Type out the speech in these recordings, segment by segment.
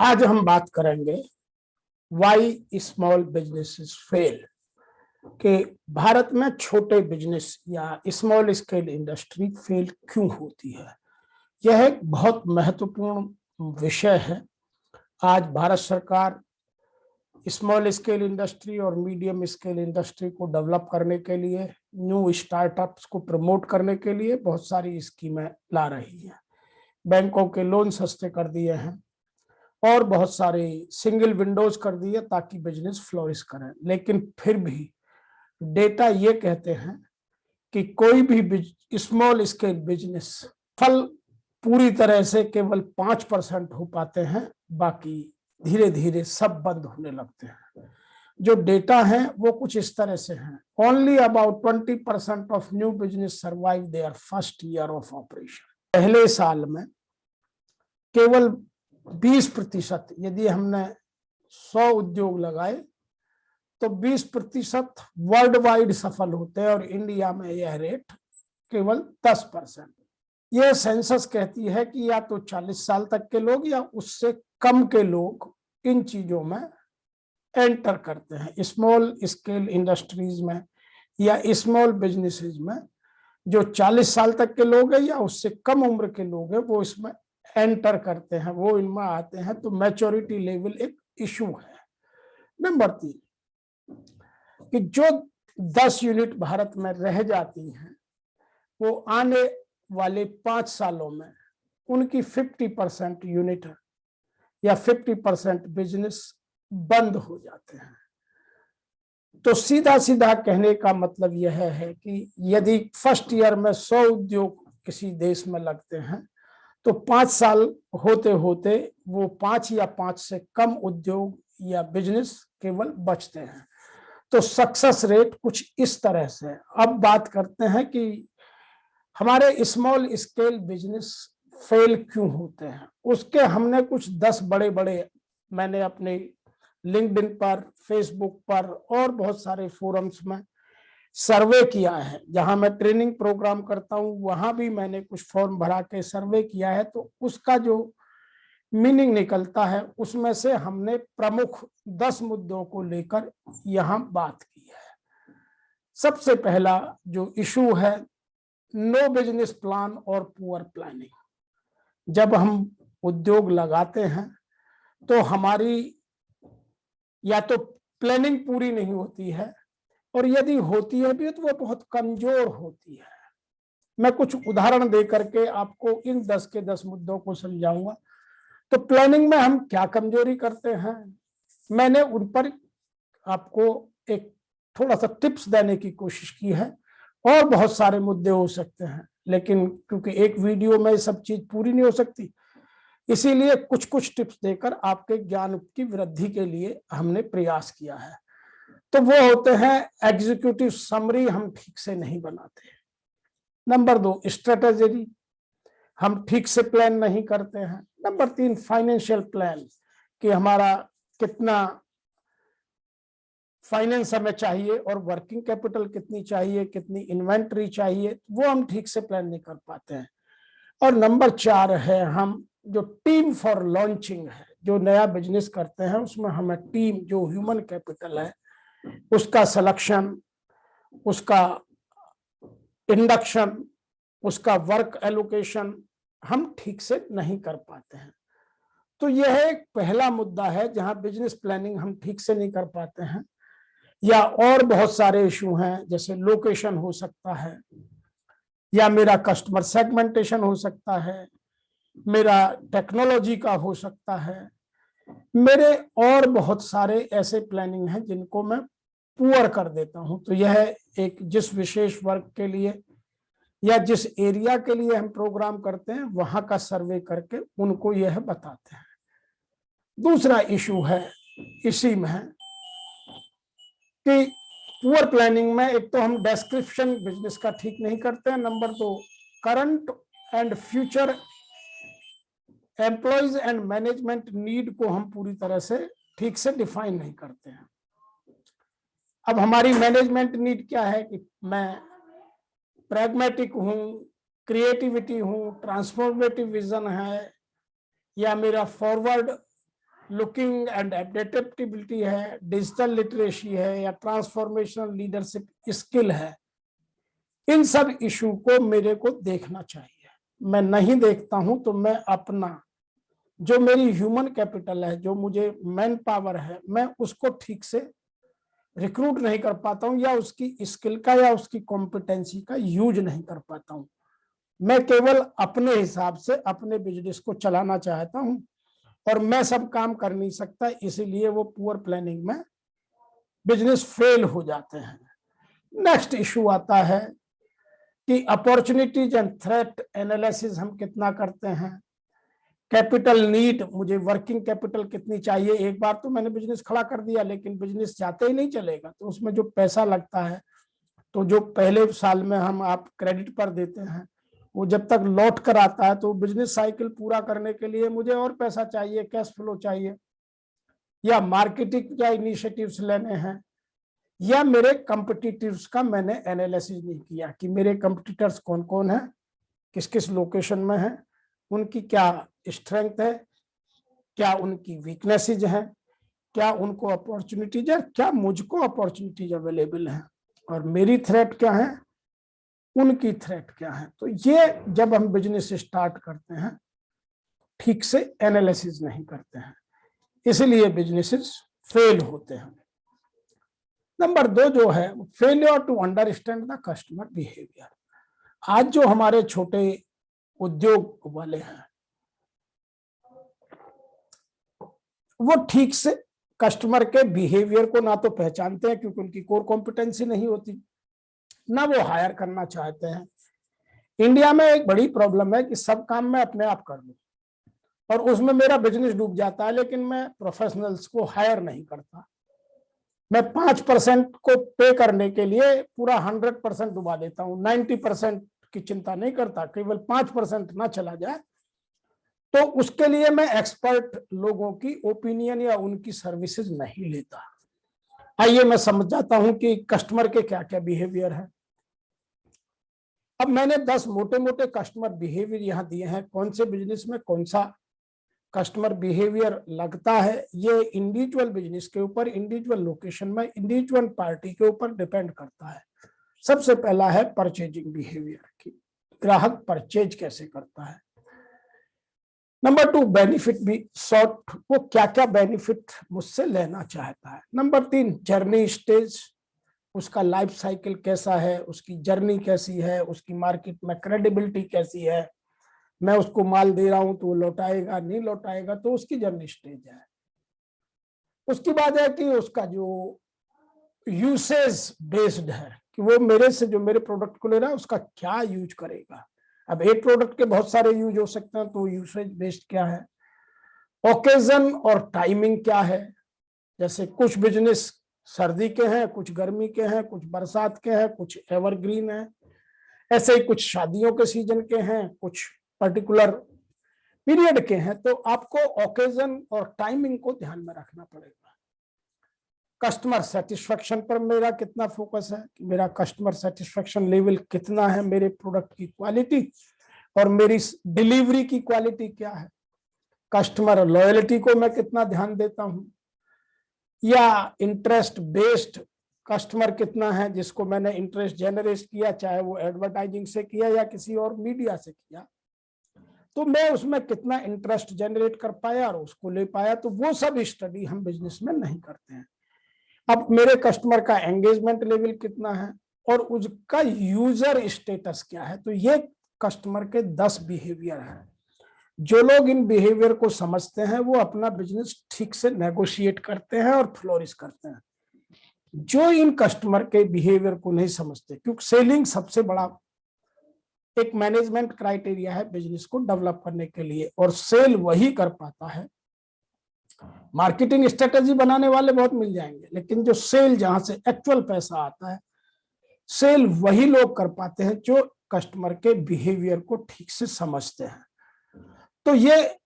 आज हम बात करेंगे वाई स्मॉल बिजनेसेस फेल कि भारत में छोटे बिजनेस या स्मॉल स्केल इंडस्ट्री फेल क्यों होती है। यह एक बहुत महत्वपूर्ण विषय है। आज भारत सरकार स्मॉल स्केल इंडस्ट्री और मीडियम स्केल इंडस्ट्री को डेवलप करने के लिए, न्यू स्टार्टअप्स को प्रमोट करने के लिए बहुत सारी स्कीमें ला रही है। बैंकों के लोन सस्ते कर दिए हैं और बहुत सारे सिंगल विंडोज कर दिए ताकि बिजनेस फ्लोरिश करें। लेकिन फिर भी डेटा ये कहते हैं कि कोई भी स्मॉल स्केल बिजनेस फल पूरी तरह से केवल 5% हो पाते हैं, बाकी धीरे धीरे सब बंद होने लगते हैं। जो डेटा है वो कुछ इस तरह से हैं। Only about 20% of new business survive their first year of operation. पहले साल में केवल 20%, यदि हमने 100 उद्योग लगाए तो 20% वर्ल्ड वाइड सफल होते हैं और इंडिया में यह रेट केवल 10%। यह सेंसस कहती है कि या तो 40 साल तक के लोग या उससे कम के लोग इन चीजों में एंटर करते हैं। स्मॉल स्केल इंडस्ट्रीज में या स्मॉल बिजनेसेस में जो 40 साल तक के लोग हैं या उससे कम उम्र के लोग हैं वो इसमें एंटर करते हैं, वो इनमें आते हैं। तो मैच्योरिटी लेवल एक इशू है। नंबर 3 कि जो 10 यूनिट भारत में रह जाती हैं वो आने वाले 5 सालों में उनकी 50% यूनिट या 50% बिजनेस बंद हो जाते हैं। तो सीधा सीधा कहने का मतलब यह है कि यदि फर्स्ट ईयर में 100 उद्योग किसी देश में लगते हैं तो 5 साल होते होते वो 5 या 5 से कम उद्योग या बिजनेस केवल बचते हैं। तो सक्सेस रेट कुछ इस तरह से है। अब बात करते हैं कि हमारे स्मॉल स्केल बिजनेस फेल क्यों होते हैं। उसके हमने कुछ 10 बड़े बड़े, मैंने अपने लिंक्डइन पर, फेसबुक पर और बहुत सारे फोरम्स में सर्वे किया है। जहां मैं ट्रेनिंग प्रोग्राम करता हूं वहां भी मैंने कुछ फॉर्म भरा के सर्वे किया है। तो उसका जो मीनिंग निकलता है उसमें से हमने प्रमुख 10 मुद्दों को लेकर यहां बात की है। सबसे पहला जो इशू है, नो बिजनेस प्लान और पुअर प्लानिंग। जब हम उद्योग लगाते हैं तो हमारी या तो प्लानिंग पूरी नहीं होती है और यदि होती है भी तो वो बहुत कमजोर होती है। मैं कुछ उदाहरण दे करके आपको इन 10 के 10 मुद्दों को समझाऊंगा। तो प्लानिंग में हम क्या कमजोरी करते हैं, मैंने उन पर आपको एक थोड़ा सा टिप्स देने की कोशिश की है। और बहुत सारे मुद्दे हो सकते हैं, लेकिन क्योंकि एक वीडियो में सब चीज पूरी नहीं हो सकती, इसीलिए कुछ कुछ टिप्स देकर आपके ज्ञान की वृद्धि के लिए हमने प्रयास किया है। तो वो होते हैं एग्जीक्यूटिव समरी हम ठीक से नहीं बनाते। नंबर 2 स्ट्रेटेजी, हम ठीक से प्लान नहीं करते हैं। नंबर 3 फाइनेंशियल प्लान, कि हमारा कितना फाइनेंस हमें चाहिए और वर्किंग कैपिटल कितनी चाहिए, कितनी इन्वेंट्री चाहिए, वो हम ठीक से प्लान नहीं कर पाते हैं। और नंबर 4 है हम जो टीम फॉर लॉन्चिंग है, जो नया बिजनेस करते हैं उसमें हमें टीम, जो ह्यूमन कैपिटल है, उसका सिलेक्शन, उसका इंडक्शन, उसका वर्क एलोकेशन हम ठीक से नहीं कर पाते हैं। तो यह एक पहला मुद्दा है जहां बिजनेस प्लानिंग हम ठीक से नहीं कर पाते हैं। या और बहुत सारे इशू हैं, जैसे लोकेशन हो सकता है, या मेरा कस्टमर सेगमेंटेशन हो सकता है, मेरा टेक्नोलॉजी का हो सकता है, मेरे और बहुत सारे ऐसे प्लानिंग हैं जिनको मैं पुअर कर देता हूं। तो यह एक जिस विशेष वर्ग के लिए या जिस एरिया के लिए हम प्रोग्राम करते हैं वहां का सर्वे करके उनको यह बताते हैं। दूसरा इशू है इसी में है कि पुअर प्लानिंग में एक तो हम डिस्क्रिप्शन बिजनेस का ठीक नहीं करते हैं। Number 2, current and future employees and management need को हम पूरी तरह से ठीक से डिफाइन नहीं करते हैं। अब हमारी मैनेजमेंट नीड क्या है कि मैं प्रैग्मेटिक हूं, क्रिएटिविटी हूं, ट्रांसफॉर्मेटिव विजन है, या मेरा फॉरवर्ड लुकिंग एंड एडेप्टेबिलिटी है, डिजिटल लिटरेसी है, या ट्रांसफॉर्मेशनल लीडरशिप स्किल है, इन सब इशू को मेरे को देखना चाहिए। मैं नहीं देखता हूं तो मैं अपना जो मेरी ह्यूमन कैपिटल है, जो मुझे मैन पावर है, मैं उसको ठीक से रिक्रूट नहीं कर पाता हूं, या उसकी स्किल का या उसकी कॉम्पिटेंसी का यूज नहीं कर पाता हूं। मैं केवल अपने हिसाब से अपने बिजनेस को चलाना चाहता हूं, और मैं सब काम कर नहीं सकता, इसीलिए वो पुअर प्लानिंग में बिजनेस फेल हो जाते हैं। नेक्स्ट इशू आता है कि अपॉर्चुनिटीज एंड थ्रेट एनालिसिस हम कितना करते हैं। कैपिटल नीड, मुझे वर्किंग कैपिटल कितनी चाहिए। एक बार तो मैंने बिजनेस खड़ा कर दिया, लेकिन बिजनेस जाते ही नहीं चलेगा, तो उसमें जो पैसा लगता है, तो जो पहले साल में हम आप क्रेडिट पर देते हैं, वो जब तक लौट कर आता है, तो बिजनेस साइकिल पूरा करने के लिए मुझे और पैसा चाहिए, कैश फ्लो चाहिए, या मार्केटिंग या इनिशिएटिव्स लेने हैं, या मेरे कंपटीटर्स का मैंने एनालिसिस नहीं किया कि मेरे कंपटीटर्स कौन कौन है, किस किस लोकेशन में है, उनकी क्या स्ट्रेंथ है, क्या उनकी वीकनेसेस हैं, क्या उनको अपॉर्चुनिटीज है, क्या मुझको अपॉर्चुनिटीज अवेलेबल है, और मेरी थ्रेट क्या है, उनकी थ्रेट क्या है। तो ये जब हम बिजनेस स्टार्ट करते हैं, ठीक से एनालिसिस नहीं करते हैं, इसलिए बिजनेसेस फेल होते हैं। नंबर 2 जो है, failure to understand the customer behaviour. आज जो हमारे छोटे उद्योग वाले हैं, वो ठीक से कस्टमर के बिहेवियर को ना तो पहचानते हैं, क्योंकि उनकी कोर कॉम्पिटेंसी नहीं होती, ना वो हायर करना चाहते हैं। इंडिया में एक बड़ी प्रॉब्लम है कि सब काम मैं अपने आप कर लूं, और उसमें मेरा बिजनेस डूब जाता है, लेकिन मैं प्रोफेशनल्स को हायर नहीं करता। मैं 5% को पे करने के लिए पूरा 100% डुबा देता हूं, 90% की चिंता नहीं करता, केवल 5% ना चला जाए, तो उसके लिए मैं एक्सपर्ट लोगों की ओपिनियन या उनकी सर्विसेज नहीं लेता। आइए मैं समझ जाता हूं कि कस्टमर के क्या क्या बिहेवियर है। अब मैंने 10 मोटे मोटे कस्टमर बिहेवियर यहां दिए हैं। कौन से बिजनेस में कौन सा कस्टमर बिहेवियर लगता है, ये इंडिविजुअल बिजनेस के ऊपर, इंडिविजुअल लोकेशन में, इंडिविजुअल पार्टी के ऊपर डिपेंड करता है। सबसे पहला है परचेजिंग बिहेवियर की, ग्राहक परचेज कैसे करता है। नंबर 2 बेनिफिट भी शॉर्ट, वो क्या क्या बेनिफिट मुझसे लेना चाहता है। नंबर 3 जर्नी स्टेज, उसका लाइफ साइकिल कैसा है, उसकी जर्नी कैसी है, उसकी मार्केट में क्रेडिबिलिटी कैसी है, मैं उसको माल दे रहा हूं तो वो लौटाएगा नहीं लौटाएगा, तो उसकी जर्नी स्टेज है। उसकी बात है कि उसका जो यूसेज बेस्ड है, कि वो मेरे से जो मेरे प्रोडक्ट को ले रहा है उसका क्या यूज करेगा। अब एक प्रोडक्ट के बहुत सारे यूज हो सकते हैं, तो यूसेज बेस्ड क्या है। ओकेजन और टाइमिंग क्या है, जैसे कुछ बिजनेस सर्दी के हैं, कुछ गर्मी के हैं, कुछ बरसात के हैं, कुछ एवरग्रीन है, ऐसे ही कुछ शादियों के सीजन के हैं, कुछ पर्टिकुलर पीरियड के हैं। तो आपको ओकेजन और टाइमिंग को ध्यान में रखना पड़ेगा। कस्टमर सेटिस्फेक्शन पर मेरा कितना फोकस है, कि मेरा कस्टमर सेटिस्फेक्शन लेवल कितना है, मेरे प्रोडक्ट की क्वालिटी और मेरी डिलीवरी की क्वालिटी क्या है। कस्टमर लॉयल्टी को मैं कितना ध्यान देता हूं, या इंटरेस्ट बेस्ड कस्टमर कितना है, जिसको मैंने इंटरेस्ट जनरेट किया, चाहे वो एडवर्टाइजिंग से किया या किसी और मीडिया से किया, तो मैं उसमें कितना इंटरेस्ट जनरेट कर पाया और उसको ले पाया। तो वो सब स्टडी हम बिजनेस में नहीं करते हैं। अब मेरे कस्टमर का एंगेजमेंट लेवल कितना है और उसका यूजर स्टेटस क्या है। तो ये कस्टमर के 10 बिहेवियर हैं। जो लोग इन बिहेवियर को समझते हैं, वो अपना बिजनेस ठीक से नेगोशिएट करते हैं और फ्लोरिश करते हैं। जो इन कस्टमर के बिहेवियर को नहीं समझते, क्योंकि सेलिंग सबसे बड़ा एक मैनेजमेंट क्राइटेरिया है बिजनेस को डेवलप करने के लिए, और सेल वही कर पाता है। मार्केटिंग स्ट्रेटेजी बनाने वाले बहुत मिल जाएंगे, लेकिन जो सेल, जहां से एक्चुअल पैसा आता है, सेल वही लोग कर पाते हैं जो कस्टमर के बिहेवियर को ठीक से समझते हैं। तो ये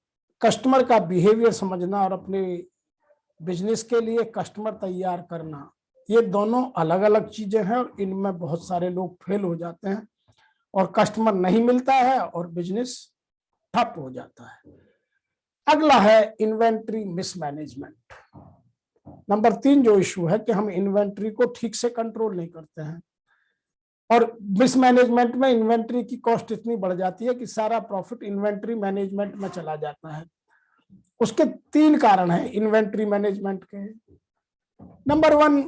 कस्टमर का बिहेवियर समझना और अपने बिजनेस के लिए कस्टमर तैयार करना, ये दोनों अलग अलग चीजें हैं, और इनमें बहुत सारे लोग फेल हो जाते हैं और कस्टमर नहीं मिलता है और बिजनेस ठप हो जाता है। अगला है इन्वेंट्री मिसमैनेजमेंट। नंबर 3 जो इशू है कि हम इन्वेंट्री को ठीक से कंट्रोल नहीं करते हैं, और मिसमैनेजमेंट में इन्वेंट्री की कॉस्ट इतनी बढ़ जाती है कि सारा प्रॉफिट इन्वेंट्री मैनेजमेंट में चला जाता है। उसके 3 कारण हैं इन्वेंट्री मैनेजमेंट के। नंबर 1,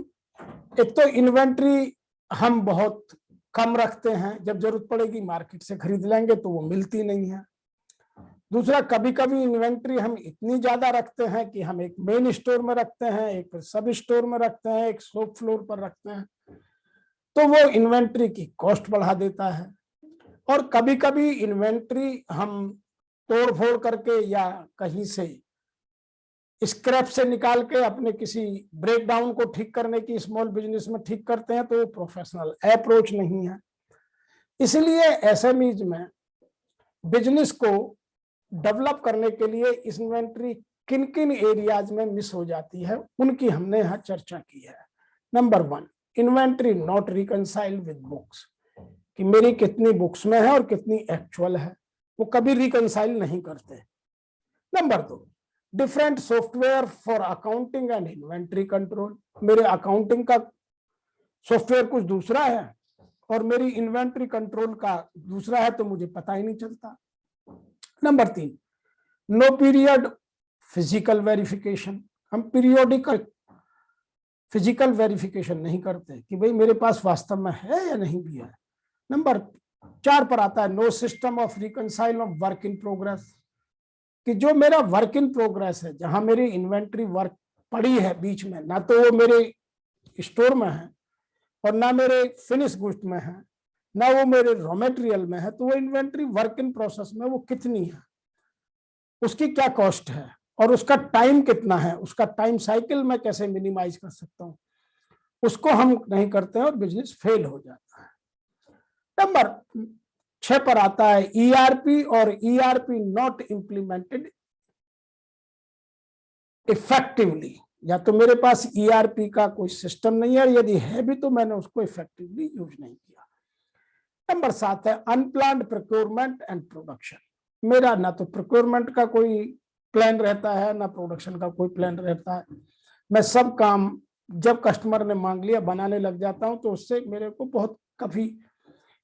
एक तो इन्वेंट्री हम बहुत कम रखते हैं, जब जरूरत पड़ेगी मार्केट से खरीद लेंगे तो वो मिलती नहीं है। दूसरा, कभी कभी इन्वेंट्री हम इतनी ज्यादा रखते हैं कि हम एक मेन स्टोर में रखते हैं, एक सब स्टोर में रखते हैं, एक शॉप फ्लोर पर रखते हैं, तो वो इन्वेंट्री की कॉस्ट बढ़ा देता है। और कभी कभी इन्वेंट्री हम तोड़ फोड़ करके या कहीं से स्क्रैप से निकाल के अपने किसी ब्रेकडाउन को ठीक करने की स्मॉल बिजनेस में ठीक करते हैं, तो वो प्रोफेशनल अप्रोच नहीं है। इसलिए एसएमईज में बिजनेस को डेवलप करने के लिए इन्वेंट्री किन किन एरियाज में मिस हो जाती है, उनकी हमने यहाँ चर्चा की है। Number 1, inventory not reconciled with books, कि मेरी कितनी बुक्स में है और कितनी एक्चुअल है, वो कभी रिकंसाइल नहीं करते। Number 2, different software for accounting and inventory control, मेरे अकाउंटिंग का सॉफ्टवेयर कुछ दूसरा है और मेरी इन्वेंट्री कंट्रोल का दूसरा है, तो मुझे पता ही नहीं चलता। Number 3, no period physical verification, हम पीरियोडिक फिजिकल वेरिफिकेशन नहीं करते कि भाई मेरे पास वास्तव में है या नहीं भी है। नंबर 4 पर आता है no system of reconcile of work in progress, कि जो मेरा वर्क इन प्रोग्रेस है, जहां मेरी इन्वेंट्री वर्क पड़ी है बीच में, ना तो वो मेरे स्टोर में है और ना मेरे फिनिश गुड्स में है, ना वो मेरे रॉ मटेरियल में है, तो वो इन्वेंट्री वर्क इन प्रोसेस में वो कितनी है, उसकी क्या कॉस्ट है और उसका टाइम कितना है, उसका टाइम साइकिल मैं कैसे मिनिमाइज कर सकता हूं, उसको हम नहीं करते हैं और बिजनेस फेल हो जाता है। नंबर 6 पर आता है ईआरपी और ईआरपी नॉट इम्प्लीमेंटेड इफेक्टिवली, या तो मेरे पास ईआरपी का कोई सिस्टम नहीं है, यदि है भी तो मैंने उसको इफेक्टिवली यूज नहीं किया। नंबर 7 है अनप्लान्ड प्रोक्योरमेंट एंड प्रोडक्शन, मेरा ना तो प्रोक्योरमेंट का कोई प्लान रहता है, ना प्रोडक्शन का कोई प्लान रहता है। मैं सब काम जब कस्टमर ने मांग लिया बनाने लग जाता हूं, तो उससे मेरे को बहुत कभी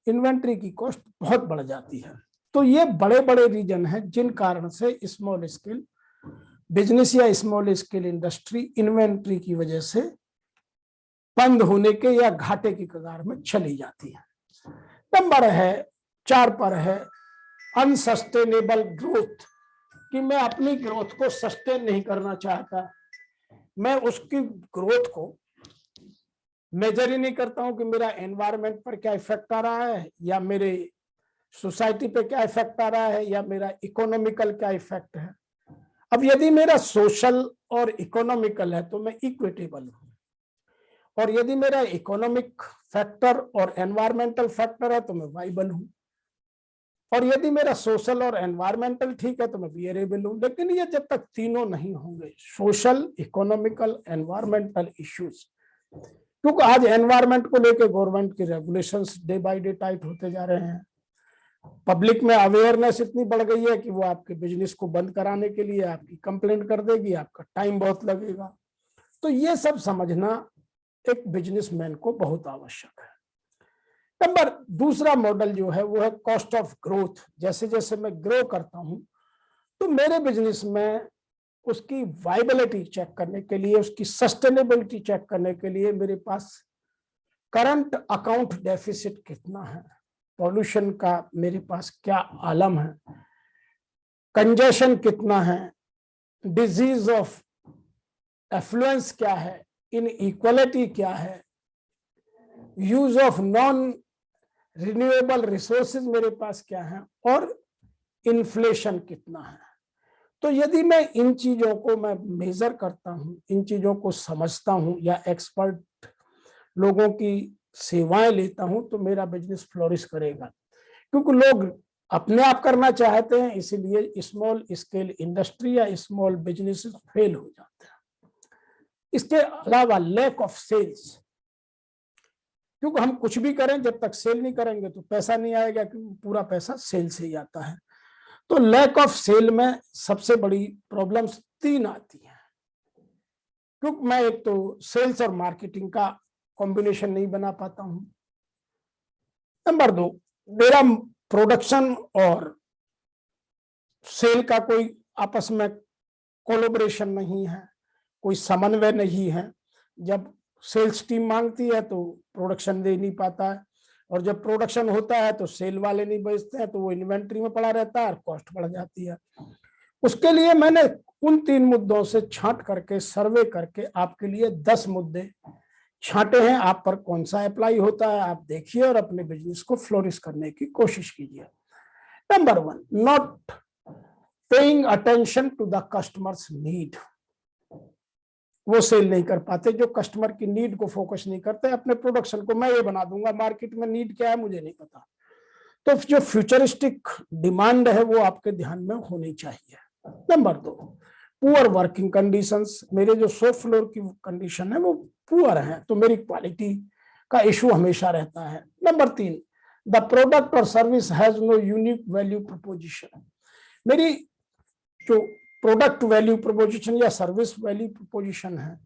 इन्वेंट्री की कॉस्ट बहुत बढ़ जाती है। तो ये बड़े बड़े रीजन हैं जिन कारण से स्मॉल स्केल बिजनेस या स्मॉल स्केल इंडस्ट्री इन्वेंट्री की वजह से बंद होने के या घाटे की कगार में चली जाती है। नंबर 4 पर है अनसस्टेनेबल ग्रोथ, कि मैं अपनी ग्रोथ को सस्टेन नहीं करना चाहता, मैं उसकी ग्रोथ को मेजर ही नहीं करता हूं कि मेरा एनवायरनमेंट पर क्या इफेक्ट आ रहा है, या मेरे सोसाइटी पे क्या इफेक्ट आ रहा है, या मेरा इकोनॉमिकल क्या इफेक्ट है। अब यदि मेरा सोशल और इकोनॉमिकल है तो मैं इक्विटेबल हूं, और यदि मेरा इकोनॉमिक फैक्टर और एनवायरमेंटल फैक्टर है तो मैं वाइबल हूं, और यदि मेरा सोशल और एनवायरमेंटल ठीक है तो मैं वियरेबल हूं। लेकिन ये जब तक तीनों नहीं होंगे, सोशल, इकोनॉमिकल, एनवायरमेंटल इश्यूज, क्योंकि आज एनवायरमेंट को लेकर गवर्नमेंट की regulations day by day tight होते जा रहे हैं, पब्लिक में अवेयरनेस इतनी बढ़ गई है कि वो आपके बिजनेस को बंद कराने के लिए आपकी कंप्लेंट कर देगी, आपका टाइम बहुत लगेगा। तो ये सब समझना एक बिजनेसमैन को बहुत आवश्यक है। नंबर दूसरा मॉडल जो है वो है कॉस्ट ऑफ ग्रोथ। जैसे जैसे मैं ग्रो करता हूं तो मेरे बिजनेस में उसकी वाइबिलिटी चेक करने के लिए, उसकी सस्टेनेबिलिटी चेक करने के लिए मेरे पास करंट अकाउंट डेफिसिट कितना है, पॉल्यूशन का मेरे पास क्या आलम है, कंजेशन कितना है, डिजीज ऑफ एफ्लुएंस क्या है, इनइक्वालिटी क्या है, use of non renewable resources मेरे पास क्या है, और इन्फ्लेशन कितना है। तो यदि मैं इन चीजों को मैं मेजर करता हूं, इन चीजों को समझता हूं या एक्सपर्ट लोगों की सेवाएं लेता हूं, तो मेरा बिजनेस फ्लोरिश करेगा। क्योंकि लोग अपने आप करना चाहते हैं, इसीलिए स्मॉल स्केल इंडस्ट्री या स्मॉल बिजनेस फेल हो जाते हैं। इसके अलावा लैक ऑफ सेल्स, क्योंकि हम कुछ भी करें जब तक सेल नहीं करेंगे तो पैसा नहीं आएगा, क्योंकि पूरा पैसा सेल से ही आता है। तो लैक ऑफ सेल में सबसे बड़ी प्रॉब्लम्स 3 आती हैं, क्योंकि मैं एक तो सेल्स और मार्केटिंग का कॉम्बिनेशन नहीं बना पाता हूं। नंबर 2, मेरा प्रोडक्शन और सेल का कोई आपस में कोलैबोरेशन नहीं है, कोई समन्वय नहीं है। जब सेल्स टीम मांगती है तो प्रोडक्शन दे नहीं पाता है, और जब प्रोडक्शन होता है तो सेल वाले नहीं बेचते हैं, तो वो इन्वेंट्री में पड़ा रहता है और कॉस्ट बढ़ जाती है। उसके लिए मैंने उन 3 मुद्दों से छांट करके, सर्वे करके आपके लिए 10 मुद्दे छांटे हैं। आप पर कौन सा अप्लाई होता है आप देखिए और अपने बिजनेस को फ्लोरिश करने की कोशिश कीजिए। Number 1, not paying attention to the customers need. वो सेल नहीं कर पाते, जो कस्टमर की नीड को फोकस नहीं करते। अपने प्रोडक्शन को मैं ये बना दूंगा, मार्केट में नीड क्या है मुझे नहीं पता। तो जो फ्यूचरिस्टिक डिमांड है वो आपके ध्यान में होनी चाहिए। Number 2, poor working conditions. मेरे जो शॉप फ्लोर की कंडीशन है वो पुअर है, तो मेरी क्वालिटी का इशू हमेशा रहता है। नंबर 3, द प्रोडक्ट और service has no unique value proposition. मेरी जो प्रोडक्ट वैल्यू प्रपोजिशन या सर्विस वैल्यू प्रपोजिशन है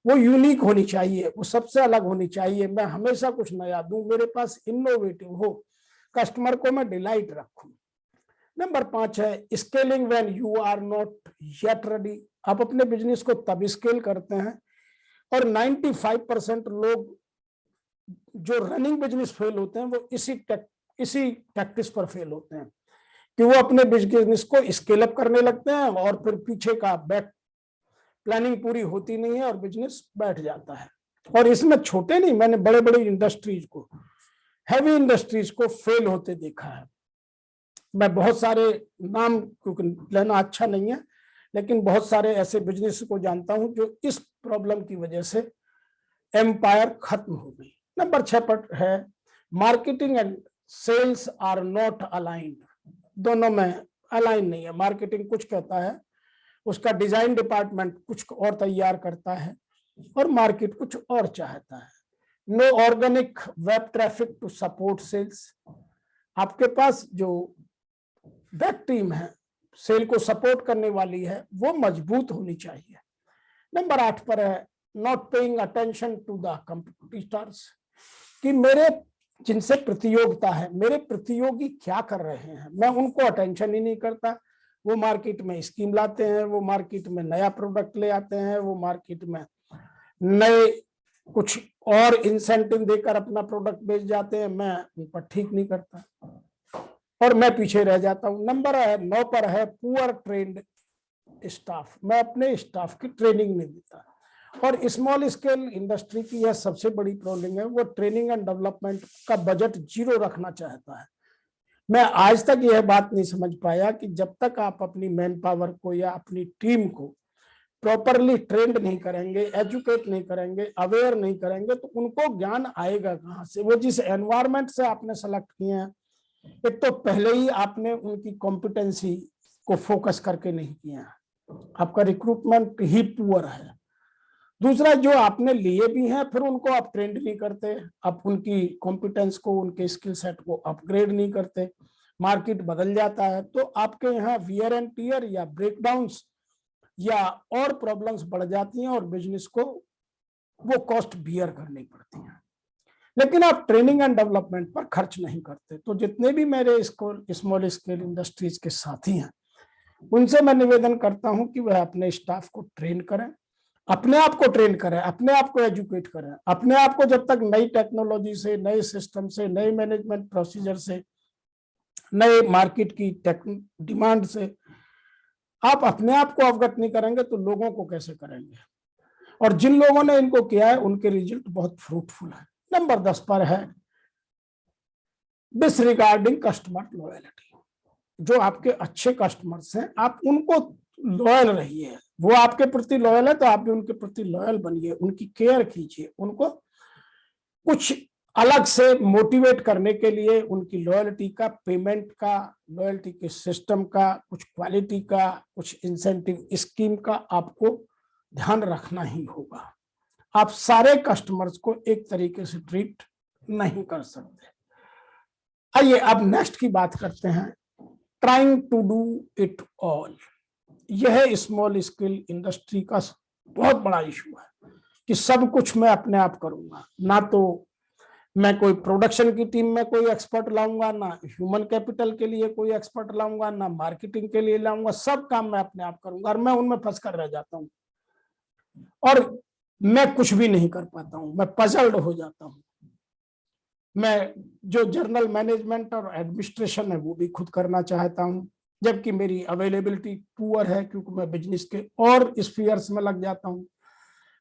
वो यूनिक होनी चाहिए, वो सबसे अलग होनी चाहिए। मैं हमेशा कुछ नया दूं, मेरे पास इनोवेटिव हो, कस्टमर को मैं डिलाइट रखूं। नंबर 5 है scaling when you are not yet ready. आप अपने बिजनेस को तब स्केल करते हैं, और 95% लोग जो रनिंग बिजनेस फेल होते हैं वो इसी टैक्टिस पर फेल होते हैं कि वो अपने बिजनेस को स्केल अप करने लगते हैं और फिर पीछे का बैक प्लानिंग पूरी होती नहीं है और बिजनेस बैठ जाता है। और इसमें छोटे नहीं, मैंने बड़े बड़े इंडस्ट्रीज को, हैवी इंडस्ट्रीज को फेल होते देखा है। मैं बहुत सारे नाम क्योंकि लेना अच्छा नहीं है, लेकिन बहुत सारे ऐसे बिजनेस को जानता हूं जो इस प्रॉब्लम की वजह से एम्पायर खत्म हो गई। नंबर 6 पर है marketing and sales are not aligned. दोनों में अलाइन नहीं है। मार्केटिंग कुछ कहता है, उसका डिजाइन डिपार्टमेंट कुछ और तैयार करता है, और मार्केट कुछ और चाहता है। No organic web traffic to support sales. आपके पास जो बैक टीम है सेल को सपोर्ट करने वाली है वो मजबूत होनी चाहिए। नंबर 8 पर है not paying attention to the competitors, कि मेरे जिनसे प्रतियोगिता है, मेरे प्रतियोगी क्या कर रहे हैं, मैं उनको अटेंशन ही नहीं करता। वो मार्केट में स्कीम लाते हैं, वो मार्केट में नया प्रोडक्ट ले आते हैं, वो मार्केट में नए कुछ और इंसेंटिव देकर अपना प्रोडक्ट बेच जाते हैं। मैं उन पर ठीक नहीं करता और मैं पीछे रह जाता हूं। नंबर 9 पर है पुअर ट्रेंड स्टाफ। मैं अपने स्टाफ की ट्रेनिंग नहीं देता, और स्मॉल स्केल इंडस्ट्री की यह सबसे बड़ी प्रॉब्लम है, वो ट्रेनिंग एंड डेवलपमेंट का बजट 0 रखना चाहता है। मैं आज तक यह बात नहीं समझ पाया कि जब तक आप अपनी मैन पावर को या अपनी टीम को प्रॉपरली ट्रेंड नहीं करेंगे, एजुकेट नहीं करेंगे, अवेयर नहीं करेंगे, तो उनको ज्ञान आएगा कहाँ से। वो जिस एनवायरमेंट से आपने सेलेक्ट किए हैं, एक तो पहले ही आपने उनकी कॉम्पिटेंसी को फोकस करके नहीं किया, आपका रिक्रूटमेंट ही पुअर है। दूसरा, जो आपने लिए भी हैं फिर उनको आप ट्रेंड नहीं करते, आप उनकी कॉम्पिटेंस को, उनके स्किल सेट को अपग्रेड नहीं करते, मार्केट बदल जाता है, तो आपके यहाँ वियर एंड टीयर या ब्रेकडाउन्स या और प्रॉब्लम्स बढ़ जाती हैं और बिजनेस को वो कॉस्ट बियर करनी पड़ती है। लेकिन आप ट्रेनिंग एंड डेवलपमेंट पर खर्च नहीं करते। तो जितने भी मेरे स्मॉल स्केल इंडस्ट्रीज के साथी हैं उनसे मैं निवेदन करता हूं कि वह अपने स्टाफ को ट्रेन करें, अपने आप को ट्रेन करें, अपने आप को एजुकेट करें। अपने आप को जब तक नई टेक्नोलॉजी से, नए सिस्टम से, नए मैनेजमेंट प्रोसीजर से, नए मार्केट की डिमांड से आप अपने आप को अवगत नहीं करेंगे तो लोगों को कैसे करेंगे। और जिन लोगों ने इनको किया है उनके रिजल्ट बहुत फ्रूटफुल है। नंबर 10 पर है डिसरिगार्डिंग कस्टमर लॉयल्टी। जो आपके अच्छे कस्टमर्स हैं आप उनको लॉयल रहिए, वो आपके प्रति लॉयल है तो आप भी उनके प्रति लॉयल बनिए, उनकी केयर कीजिए, उनको कुछ अलग से मोटिवेट करने के लिए उनकी लॉयल्टी का, पेमेंट का, लॉयल्टी के सिस्टम का, कुछ क्वालिटी का, कुछ इंसेंटिव स्कीम का आपको ध्यान रखना ही होगा। आप सारे कस्टमर्स को एक तरीके से ट्रीट नहीं कर सकते। आइए अब नेक्स्ट की बात करते हैं trying to do it all. यह स्मॉल स्केल इंडस्ट्री का बहुत बड़ा इशू है कि सब कुछ मैं अपने आप करूंगा, ना तो मैं कोई प्रोडक्शन की टीम में कोई एक्सपर्ट लाऊंगा, ना ह्यूमन कैपिटल के लिए कोई एक्सपर्ट लाऊंगा, ना मार्केटिंग के लिए लाऊंगा, सब काम मैं अपने आप करूंगा और मैं उनमें फंस कर रह जाता हूं और मैं कुछ भी नहीं कर पाता हूं, मैं पजल्ड हो जाता हूं। मैं जो जर्नल मैनेजमेंट और एडमिनिस्ट्रेशन है वो भी खुद करना चाहता हूं, जबकि मेरी अवेलेबिलिटी पुअर है क्योंकि मैं बिजनेस के और स्फीयर्स में लग जाता हूं।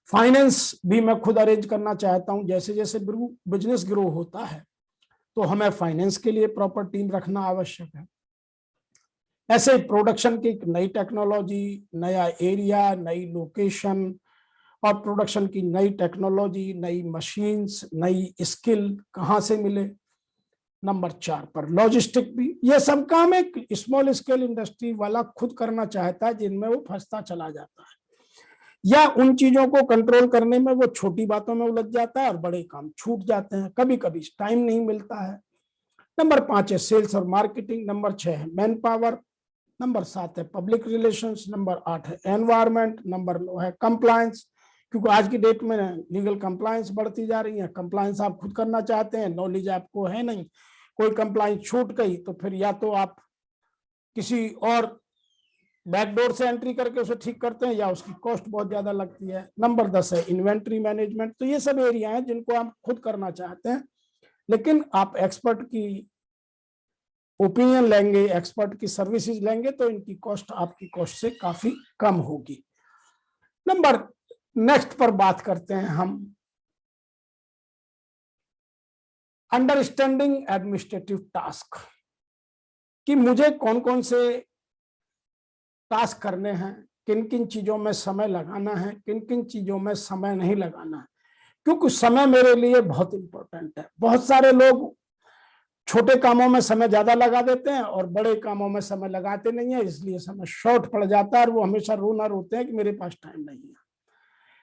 फाइनेंस भी मैं खुद अरेंज करना चाहता हूं। जैसे जैसे बिजनेस ग्रो होता है तो हमें फाइनेंस के लिए प्रॉपर टीम रखना आवश्यक है। ऐसे प्रोडक्शन की नई टेक्नोलॉजी, नया एरिया, नई लोकेशन और प्रोडक्शन की नई टेक्नोलॉजी, नई मशीन्स, नई स्किल कहां से मिले। नंबर 4 पर लॉजिस्टिक भी, ये सब काम एक स्मॉल स्केल इंडस्ट्री वाला खुद करना चाहता है, जिनमें वो फंसता चला जाता है या उन चीजों को कंट्रोल करने में वो छोटी बातों में उलझ जाता है और बड़े काम छूट जाते हैं, कभी कभी टाइम नहीं मिलता है। नंबर 5 है सेल्स और मार्केटिंग। नंबर 6 है मैन पावर। नंबर 7 है पब्लिक रिलेशंस। नंबर 8 है एनवायरमेंट। नंबर 9 है कंप्लायंस, क्योंकि आज की डेट में लीगल कंप्लायंस बढ़ती जा रही है। कंप्लायंस आप खुद करना चाहते हैं, नॉलेज आपको है नहीं, कोई कंप्लायंस छूट गई तो फिर या तो आप किसी और बैकडोर से एंट्री करके उसे ठीक करते हैं या उसकी कॉस्ट बहुत ज्यादा लगती है। नंबर 10 है इन्वेंट्री मैनेजमेंट। तो ये सब एरिया हैं जिनको आप खुद करना चाहते हैं, लेकिन आप एक्सपर्ट की ओपिनियन लेंगे, एक्सपर्ट की सर्विसेज लेंगे तो इनकी कॉस्ट आपकी कॉस्ट से काफी कम होगी। नंबर नेक्स्ट पर बात करते हैं हम अंडरस्टैंडिंग एडमिनिस्ट्रेटिव टास्क, कि मुझे कौन कौन से टास्क करने हैं, किन किन चीजों में समय लगाना है, किन किन चीजों में समय नहीं लगाना है, क्योंकि समय मेरे लिए बहुत इंपॉर्टेंट है। बहुत सारे लोग छोटे कामों में समय ज्यादा लगा देते हैं और बड़े कामों में समय लगाते नहीं है, इसलिए समय शॉर्ट पड़ जाता है और वो हमेशा रोना रोते हैं कि मेरे पास टाइम नहीं है,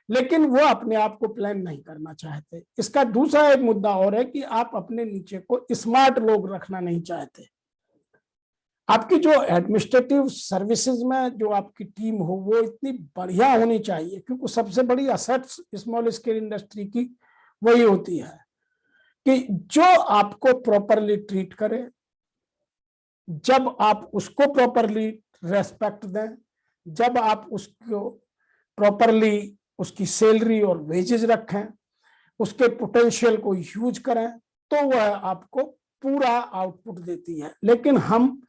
लेकिन वो अपने आप को प्लान नहीं करना चाहते। इसका दूसरा एक मुद्दा और है कि आप अपने नीचे को स्मार्ट लोग रखना नहीं चाहते। आपकी जो एडमिनिस्ट्रेटिव सर्विसेज में जो आपकी टीम हो वो इतनी बढ़िया होनी चाहिए, क्योंकि सबसे बड़ी असेट्स स्मॉल स्केल इंडस्ट्री की वही होती है कि जो आपको प्रॉपरली ट्रीट करे, जब आप उसको प्रॉपरली रेस्पेक्ट दें, जब आप उसको प्रॉपरली उसकी सैलरी और वेजेस रखें, उसके पोटेंशियल को यूज करें, तो वह आपको पूरा आउटपुट देती है। लेकिन हम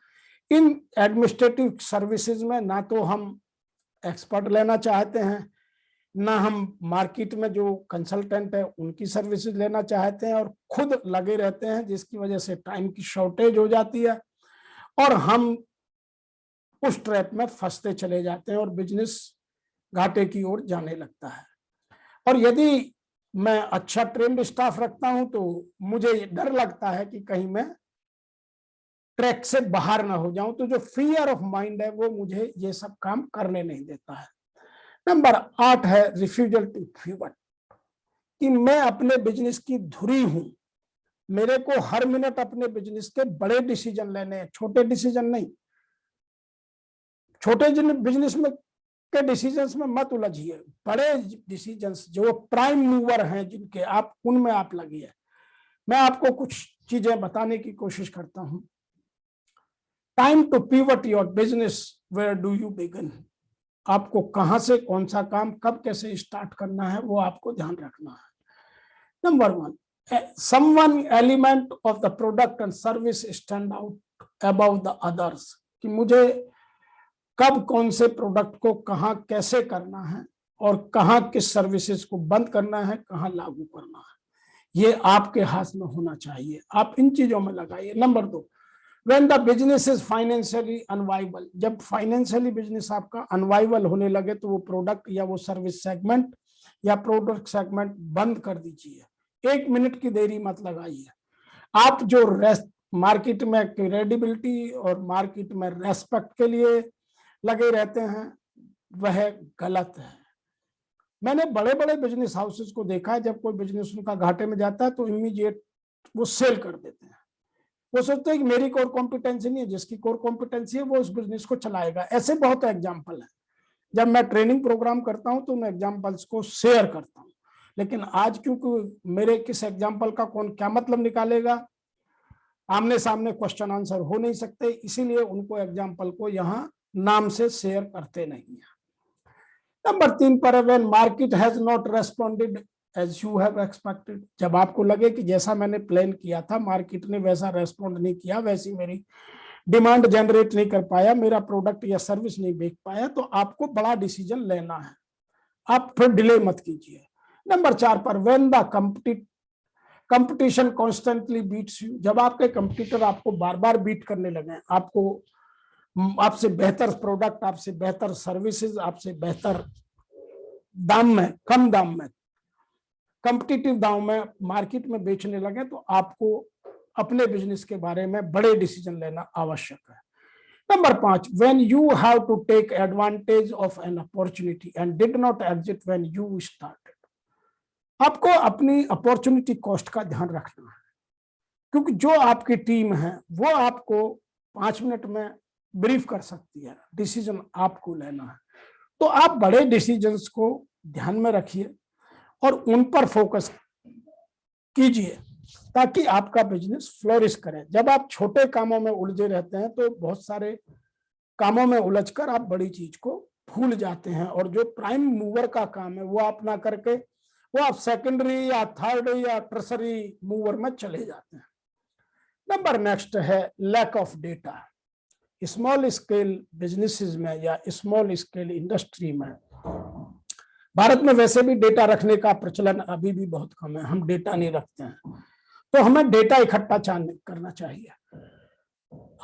इन एडमिनिस्ट्रेटिव सर्विसेज में ना तो हम एक्सपर्ट लेना चाहते हैं, ना हम मार्केट में जो कंसल्टेंट है उनकी सर्विसेज लेना चाहते हैं और खुद लगे रहते हैं, जिसकी वजह से टाइम की शॉर्टेज हो जाती है और हम उस ट्रैप में फंसते चले जाते हैं और बिजनेस घाटे की ओर जाने लगता है। और यदि मैं अच्छा ट्रेंड स्टाफ रखता हूं तो मुझे डर लगता है कि कहीं मैं ट्रैक से बाहर ना हो जाऊं, तो जो फियर ऑफ माइंड है वो मुझे ये सब काम करने नहीं देता है। नंबर 8 है रिफ्यूजल टू पिवट, कि मैं अपने बिजनेस की धुरी हूं, मेरे को हर मिनट अपने बिजनेस के बड़े डिसीजन लेने हैं, छोटे डिसीजन नहीं। छोटे बिजनेस में के डिसीजंस में मत उलझिए, बड़े डिसीजंस जो प्राइम मूवर हैं जिनके आप उनमें आप लगिए। मैं आपको कुछ चीजें बताने की कोशिश करता हूं। Time to pivot your business, where do you begin. आपको कहां से कौन सा काम कब कैसे स्टार्ट करना है वो आपको ध्यान रखना है। Number 1, someone element of the product and service stand out above the others, कि मुझे कब कौन से प्रोडक्ट को कहां कैसे करना है और कहां किस सर्विसेज को बंद करना है, कहां लागू करना है, ये आपके हाथ में होना चाहिए। आप इन चीजों में लगाइए। Number 2, when the business is financially unviable, जब फाइनेंशियली बिजनेस आपका अनवाइबल होने लगे तो वो प्रोडक्ट या वो सर्विस सेगमेंट या प्रोडक्ट सेगमेंट बंद कर दीजिए। 1 मिनट की देरी मत लगाइए। आप जो मार्केट में क्रेडिबिलिटी और मार्केट में रेस्पेक्ट के लिए लगे रहते हैं वह गलत है। मैंने बड़े बड़े बिजनेस हाउसेस को देखा है, जब कोई बिजनेस उनका घाटे में जाता है तो इमीडिएट वो सेल कर देते हैं। वो सोचते हैं कि मेरी कोर कॉम्पिटेंसी नहीं है, जिसकी कोर कॉम्पिटेंसी है वो उस बिजनेस को चलाएगा। ऐसे बहुत एग्जाम्पल है। जब मैं ट्रेनिंग प्रोग्राम करता हूं तो मैं एग्जाम्पल्स को शेयर करता हूं, लेकिन आज क्योंकि मेरे किस एग्जाम्पल का कौन क्या मतलब निकालेगा, आमने सामने क्वेश्चन आंसर हो नहीं सकते, इसीलिए उनको एग्जाम्पल को यहाँ नाम से शेयर करते नहीं है। नंबर 3 पर, when market has not responded as you have expected, जब आपको लगे कि जैसा मैंने प्लान किया था मार्केट ने वैसा रेस्पॉन्ड नहीं किया, वैसी मेरी डिमांड जनरेट नहीं कर पाया, मेरा प्रोडक्ट या सर्विस नहीं बेच पाया, तो आपको बड़ा डिसीजन लेना है, आप फिर डिले मत कीजिए। नंबर 4 पर, when the competition constantly beats you, जब आपके कंपटीटर आपको बार बार बीट करने लगे, आपसे बेहतर प्रोडक्ट, आपसे बेहतर सर्विसेज, आपसे बेहतर दाम में, कम दाम में, कंपटीटिव दाम में मार्केट में बेचने लगे, तो आपको अपने बिजनेस के बारे में बड़े डिसीजन लेना आवश्यक है। Number 5, when you have to take advantage of an opportunity and did not exit when you started, आपको अपनी अपॉर्चुनिटी कॉस्ट का ध्यान रखना है, क्योंकि जो आपकी टीम है वो आपको 5 मिनट में ब्रीफ कर सकती है, डिसीजन आपको लेना है। तो आप बड़े डिसीजंस को ध्यान में रखिए और उन पर फोकस कीजिए ताकि आपका बिजनेस फ्लोरिश करे। जब आप छोटे कामों में उलझे रहते हैं तो बहुत सारे कामों में उलझकर आप बड़ी चीज को भूल जाते हैं, और जो प्राइम मूवर का काम है वो आप ना करके वो आप सेकेंडरी या थर्ड या टर्सरी मूवर में चले जाते हैं। नंबर नेक्स्ट है lack of data. Small scale businesses में या स्मॉल स्केल इंडस्ट्री में, भारत में वैसे भी डेटा रखने का प्रचलन अभी भी बहुत कम है, हम डेटा नहीं रखते हैं, तो हमें डेटा इकट्ठा करना चाहिए।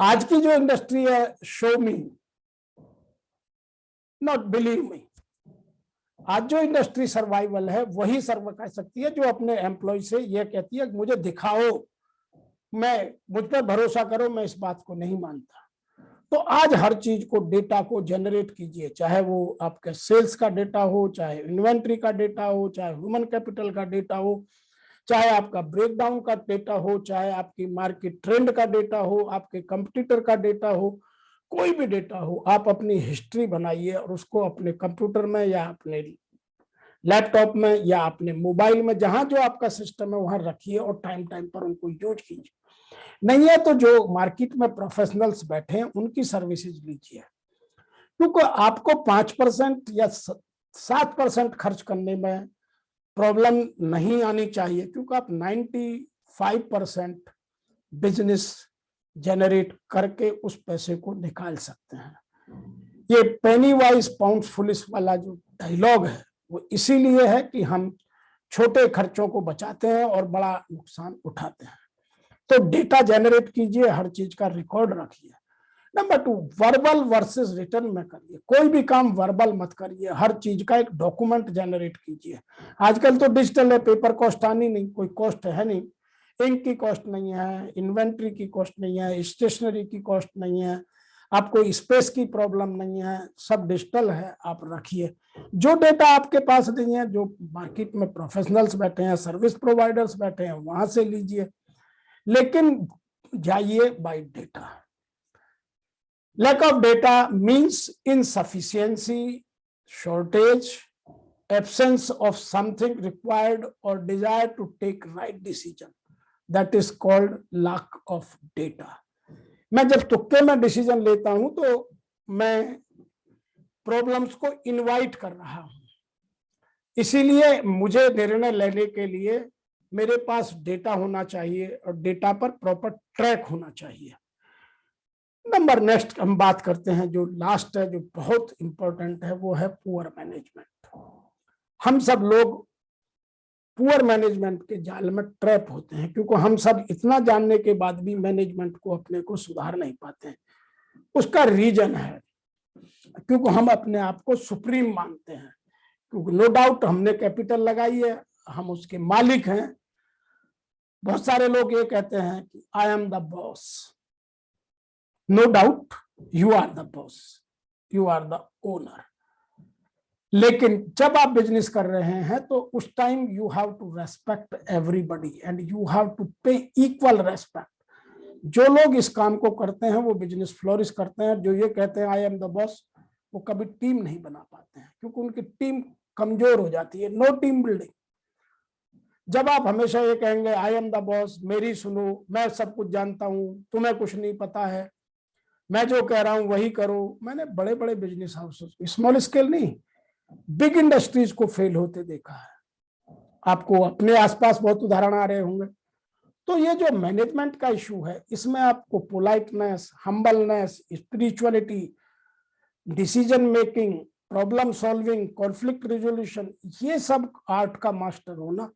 आज की जो इंडस्ट्री है, show me not believe me, आज जो इंडस्ट्री सर्वाइवल है वही सर्व कर सकती है जो अपने एम्प्लॉय से यह कहती है मुझे दिखाओ, मुझ पर भरोसा करो, मैं इस बात को नहीं मानता। तो आज हर चीज को, डेटा को जनरेट कीजिए, चाहे वो आपके सेल्स का डेटा हो, चाहे इन्वेंट्री का डेटा हो, चाहे ह्यूमन कैपिटल का डेटा हो, चाहे आपका ब्रेकडाउन का डेटा हो, चाहे आपकी मार्केट ट्रेंड का डेटा हो, आपके कंपटीटर का डेटा हो, कोई भी डेटा हो, आप अपनी हिस्ट्री बनाइए और उसको अपने कंप्यूटर में या अपने लैपटॉप में या अपने मोबाइल में, जहां जो आपका सिस्टम है वहां रखिए और टाइम टाइम पर उनको यूज कीजिए। नहीं है तो जो मार्केट में प्रोफेशनल्स बैठे हैं उनकी सर्विसेज लीजिए, क्योंकि आपको 5% या 7% खर्च करने में प्रॉब्लम नहीं आनी चाहिए, क्योंकि आप 95% बिजनेस जनरेट करके उस पैसे को निकाल सकते हैं। ये पेनी वाइज पाउंड फुलिश वाला जो डायलॉग है वो इसीलिए है कि हम छोटे खर्चों को बचाते हैं और बड़ा नुकसान उठाते हैं। तो डेटा जनरेट कीजिए, हर चीज का रिकॉर्ड रखिए। नंबर 2, वर्बल वर्सेस रिटर्न में करिए, कोई भी काम वर्बल मत करिए, हर चीज का एक डॉक्यूमेंट जनरेट कीजिए। आजकल तो डिजिटल है, पेपर कॉस्ट आनी नहीं, कोई कॉस्ट है नहीं, इंक की कॉस्ट नहीं है, इन्वेंट्री की कॉस्ट नहीं है, स्टेशनरी की कॉस्ट नहीं है, आपको स्पेस की प्रॉब्लम नहीं है, सब डिजिटल है, आप रखिए। जो डेटा आपके पास नहीं है, जो मार्केट में प्रोफेशनल्स बैठे हैं, सर्विस प्रोवाइडर्स बैठे हैं, वहां से लीजिए, लेकिन जाइए bye data. Lack of data means insufficiency, shortage, absence of something required or desire to take right decision. That is called lack of data. मैं जब तुक्के में डिसीजन लेता हूं तो मैं प्रॉब्लम्स को इनवाइट कर रहा हूं, इसीलिए मुझे निर्णय लेने के लिए मेरे पास डेटा होना चाहिए और डेटा पर प्रॉपर ट्रैक होना चाहिए। नंबर नेक्स्ट हम बात करते हैं, जो लास्ट है, जो बहुत इंपॉर्टेंट है, वो है पुअर मैनेजमेंट। हम सब लोग पुअर मैनेजमेंट के जाल में ट्रैप होते हैं, क्योंकि हम सब इतना जानने के बाद भी मैनेजमेंट को अपने को सुधार नहीं पाते हैं। उसका रीजन है क्योंकि हम अपने आप को सुप्रीम मानते हैं, क्योंकि नो डाउट हमने कैपिटल लगाई है, हम उसके मालिक हैं। बहुत सारे लोग ये कहते हैं कि I am the boss. No doubt you are the boss, you are the owner, लेकिन जब आप बिजनेस कर रहे हैं तो उस time you have to respect everybody and you have to pay equal respect. जो लोग इस काम को करते हैं वो बिजनेस फ्लोरिश करते हैं। जो ये कहते हैं आई एम द बॉस, वो कभी टीम नहीं बना पाते हैं, क्योंकि उनकी टीम कमजोर हो जाती है। No team building. जब आप हमेशा ये कहेंगे आई एम द बॉस, मेरी सुनो, मैं सब कुछ जानता हूं, तुम्हें कुछ नहीं पता है, मैं जो कह रहा हूं वही करो। मैंने बड़े बड़े बिजनेस हाउसेस, स्मॉल स्केल नहीं, बिग इंडस्ट्रीज को फेल होते देखा है। आपको अपने आसपास बहुत उदाहरण आ रहे होंगे। तो ये जो मैनेजमेंट का इशू है, इसमें आपको politeness, humbleness, spirituality, decision making, problem solving, conflict resolution, ये सब आर्ट का मास्टर होना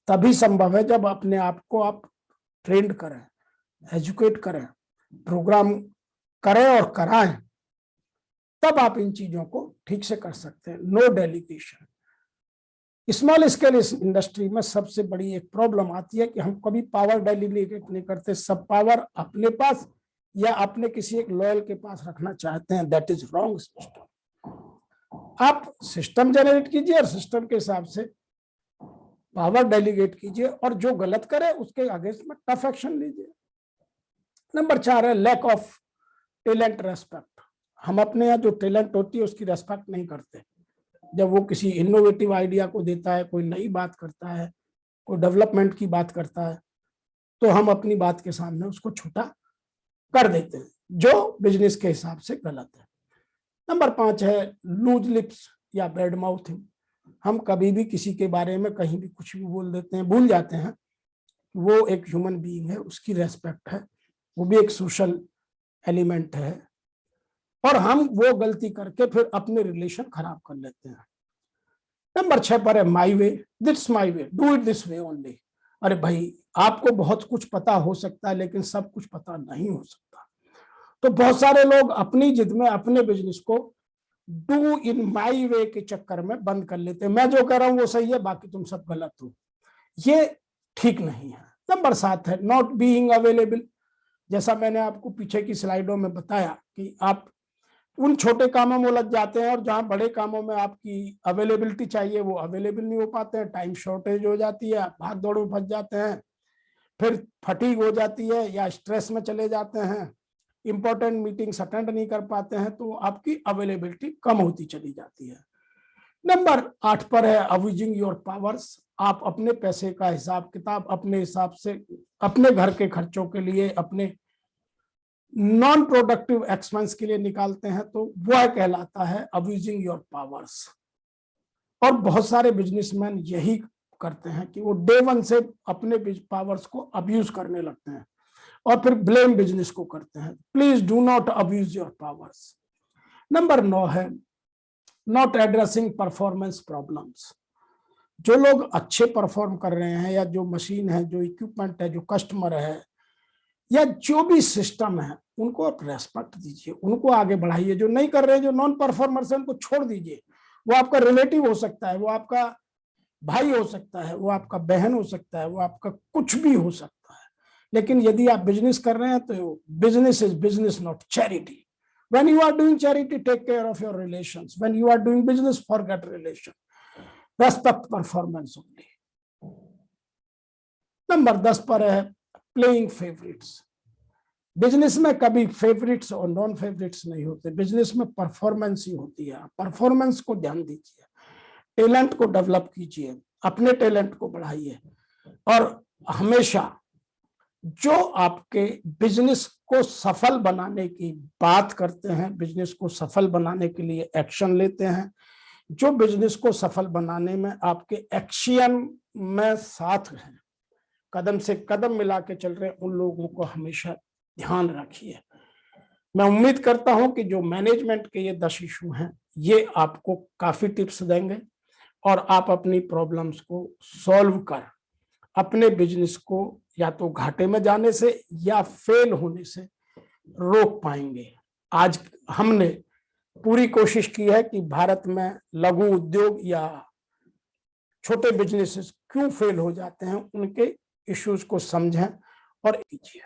तभी संभव है जब अपने आप को आप ट्रेंड करें, एजुकेट करें, प्रोग्राम करें और कराएं, तब आप इन चीजों को ठीक से कर सकते हैं। No delegation. Small scale industry में सबसे बड़ी एक प्रॉब्लम आती है कि हम कभी पावर डेलीगेट नहीं करते। सब पावर अपने पास या अपने किसी एक लॉयल के पास रखना चाहते हैं। That is wrong system. आप सिस्टम जनरेट कीजिए और सिस्टम के हिसाब से पावर डेलीगेट कीजिए, और जो गलत करे उसके अगेंस्ट में टफ एक्शन लीजिए। नंबर 4 है लैक ऑफ टैलेंट रेस्पेक्ट। हम अपने यहाँ जो टैलेंट होती है उसकी रेस्पेक्ट नहीं करते। जब वो किसी इनोवेटिव आइडिया को देता है, कोई नई बात करता है, कोई डेवलपमेंट की बात करता है, तो हम अपनी बात के सामने उसको छोटा कर देते हैं, जो बिजनेस के हिसाब से गलत है। नंबर 5 है लूज लिप्स या बैड माउथिंग। हम कभी भी किसी के बारे में कहीं भी कुछ भी बोल देते हैं, भूल जाते हैं वो एक ह्यूमन बीइंग है, उसकी रेस्पेक्ट है, वो भी एक सोशल एलिमेंट है, और हम वो गलती करके फिर अपने रिलेशन खराब कर लेते हैं। नंबर 6 पर है my way, that's my way, do it this way only. अरे भाई, आपको बहुत कुछ पता हो सकता है लेकिन सब कुछ पता नहीं हो सकता। तो बहुत सारे लोग अपनी जिद में अपने बिजनेस को डू इन माई वे के चक्कर में बंद कर लेते हैं। मैं जो कह रहा हूं वो सही है, बाकी तुम सब गलत हो। ये ठीक नहीं है। नंबर 7 है नॉट बीइंग अवेलेबल। जैसा मैंने आपको पीछे की स्लाइडों में बताया कि आप उन छोटे कामों में उलझ जाते हैं और जहां बड़े कामों में आपकी अवेलेबिलिटी चाहिए वो अवेलेबल नहीं हो पाते हैं। टाइम शॉर्टेज हो जाती है, भाग दौड़ में फंस जाते हैं, फिर फटीग हो जाती है या स्ट्रेस में चले जाते हैं, इंपॉर्टेंट मीटिंग्स अटेंड नहीं कर पाते हैं, तो आपकी अवेलेबिलिटी कम होती चली जाती है। नंबर 8 पर है अब्यूजिंग योर पावर्स। आप अपने पैसे का हिसाब किताब अपने हिसाब से अपने घर के खर्चों के लिए, अपने नॉन प्रोडक्टिव एक्सपेंस के लिए निकालते हैं, तो वह कहलाता है अब्यूजिंग योर पावर्स। और बहुत सारे बिजनेसमैन यही करते हैं कि वो डे 1 से अपने पावर्स को अब्यूज करने लगते हैं और फिर ब्लेम बिजनेस को करते हैं। Please do not abuse your powers. Number 9 है नॉट एड्रेसिंग परफॉर्मेंस प्रॉब्लम्स। जो लोग अच्छे परफॉर्म कर रहे हैं, या जो मशीन है, जो इक्विपमेंट है, जो कस्टमर है, या जो भी सिस्टम है, उनको आप रेस्पेक्ट दीजिए, उनको आगे बढ़ाइए। जो नहीं कर रहे हैं, जो नॉन परफॉर्मर्स है, उनको छोड़ दीजिए। वो आपका रिलेटिव हो सकता है, वो आपका भाई हो सकता है, वो आपका बहन हो सकता है, वो आपका कुछ भी हो सकता है। लेकिन यदि आप बिजनेस कर रहे हैं तो business is business, not charity. When you are doing charity, take care of your relations. When you are doing business, forget relation. Respect performance only. Number 10 पर है प्लेइंग फेवरेट्स। बिजनेस में कभी फेवरेट्स और non favourites नहीं होते। Business में performance ही होती है। परफॉर्मेंस को ध्यान दीजिए, टैलेंट को डेवलप कीजिए, अपने टैलेंट को बढ़ाइए, और हमेशा जो आपके बिजनेस को सफल बनाने की बात करते हैं, बिजनेस को सफल बनाने के लिए एक्शन लेते हैं, जो बिजनेस को सफल बनाने में आपके एक्शन में साथ हैं, कदम से कदम मिला के चल रहे हैं, उन लोगों को हमेशा ध्यान रखिए। मैं उम्मीद करता हूं कि जो मैनेजमेंट के ये 10 इशू हैं, ये आपको काफी टिप्स देंगे और आप अपनी प्रॉब्लम्स को सॉल्व कर अपने बिजनेस को या तो घाटे में जाने से या फेल होने से रोक पाएंगे। आज हमने पूरी कोशिश की है कि भारत में लघु उद्योग या छोटे बिजनेसेस क्यों फेल हो जाते हैं, उनके इश्यूज को समझें और कीजिए।